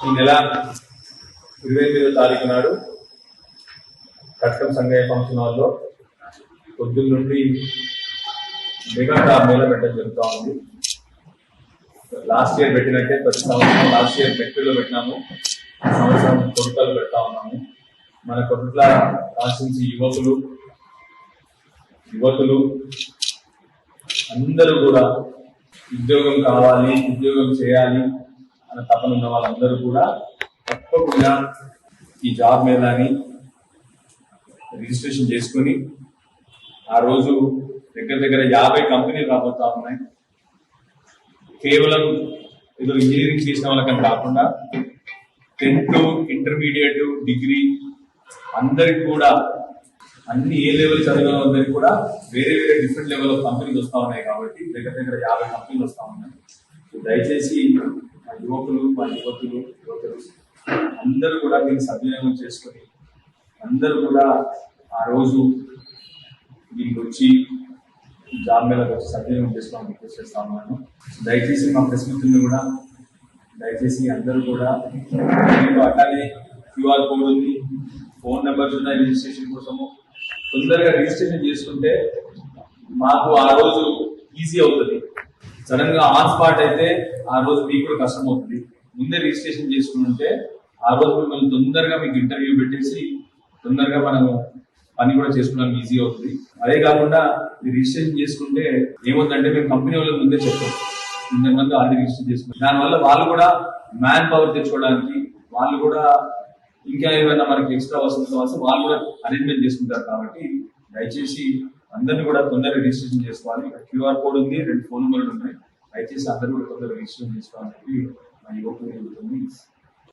ఈ నెల 28వ తారీఖు నాడు కట్టం సంగయ్య ఫంక్షన్ హాల్లో పొద్దున్న నుండి మెగా జాబ్ మేళా పెట్టడం జరుగుతూ ఉంది. లాస్ట్ ఇయర్ పెట్టినట్టే ప్రతి సంవత్సరం లాస్ట్ ఇయర్ మెట్రిలో పెట్టినాము, సంవత్సరం కొడుకలు పెడతా ఉన్నాము. మన కొట్ల రాష్ట్రించి యువతులు అందరూ కూడా ఉద్యోగం కావాలి, ఉద్యోగం చేయాలి అన్న తపన ఉన్న వాళ్ళందరూ కూడా తప్పకుండా ఈ జాబ్ మేళాని రిజిస్ట్రేషన్ చేసుకుని ఆ రోజు దగ్గర 50 కంపెనీలు రాబోతా ఉన్నాయి. కేవలం ఏదో ఇంజనీరింగ్ చేసిన వాళ్ళకని కాకుండా 10th, ఇంటర్మీడియట్, డిగ్రీ అందరికి కూడా అన్ని ఏ లెవెల్ చదివిన వాళ్ళందరికీ కూడా వేరే డిఫరెంట్ లెవెల్ ఆఫ్ కంపెనీలు వస్తూ ఉన్నాయి. కాబట్టి దగ్గర 50 కంపెనీలు వస్తూ ఉన్నాయి. దయచేసి మా యువతులు అందరూ కూడా దీన్ని సద్వినియోగం చేసుకొని అందరూ కూడా ఆ రోజు దీనికి వచ్చి జాబ్ మేళకు వచ్చి సద్వినియోగం చేసుకోవాలని రిక్వెస్ట్ చేస్తా ఉన్నాను. దయచేసి మా ప్రెస్ మిత్రులు కూడా దయచేసి అందరూ కూడా అట్లానే క్యూఆర్ కోడ్ ఉంది, ఫోన్ నెంబర్స్ ఉన్నాయి రిజిస్ట్రేషన్ కోసము. తొందరగా రిజిస్ట్రేషన్ చేసుకుంటే మాకు ఆ రోజు ఈజీ అవుతుంది. సడన్ గా ఆన్ స్పాట్ అయితే ఆ రోజు మీకు కూడా కష్టం అవుతుంది. ముందే రిజిస్ట్రేషన్ చేసుకుంటే ఆ రోజు మిమ్మల్ని తొందరగా మీకు ఇంటర్వ్యూ పెట్టేసి తొందరగా మనము పని కూడా చేసుకోవడానికి ఈజీ అవుతుంది. అదే కాకుండా మీరు రిజిస్ట్రేషన్ చేసుకుంటే ఏమవుతుందంటే మేము కంపెనీ వాళ్ళకి ముందే చెప్తాం, ఇంతమంది ఆల్రెడీ రిజిస్టర్ చేసుకుంటాం. దానివల్ల వాళ్ళు కూడా మ్యాన్ పవర్ తెచ్చుకోవడానికి వాళ్ళు కూడా ఇంకా ఏమైనా మనకి ఎక్స్ట్రా వస్తుంది వాళ్ళు కూడా అరేంజ్మెంట్ చేసుకుంటారు. కాబట్టి దయచేసి అందరినీ కూడా తొందరగా రిజిస్ట్రేషన్ చేసుకోవాలి. క్యూఆర్ కోడ్ ఉంది, 2 ఫోన్ నెంబర్లు ఉన్నాయి. దయచేసి అందరూ కూడా తొందరగా రిజిస్ట్రేషన్ చేసుకోవాలని చెప్పి మా యువకులు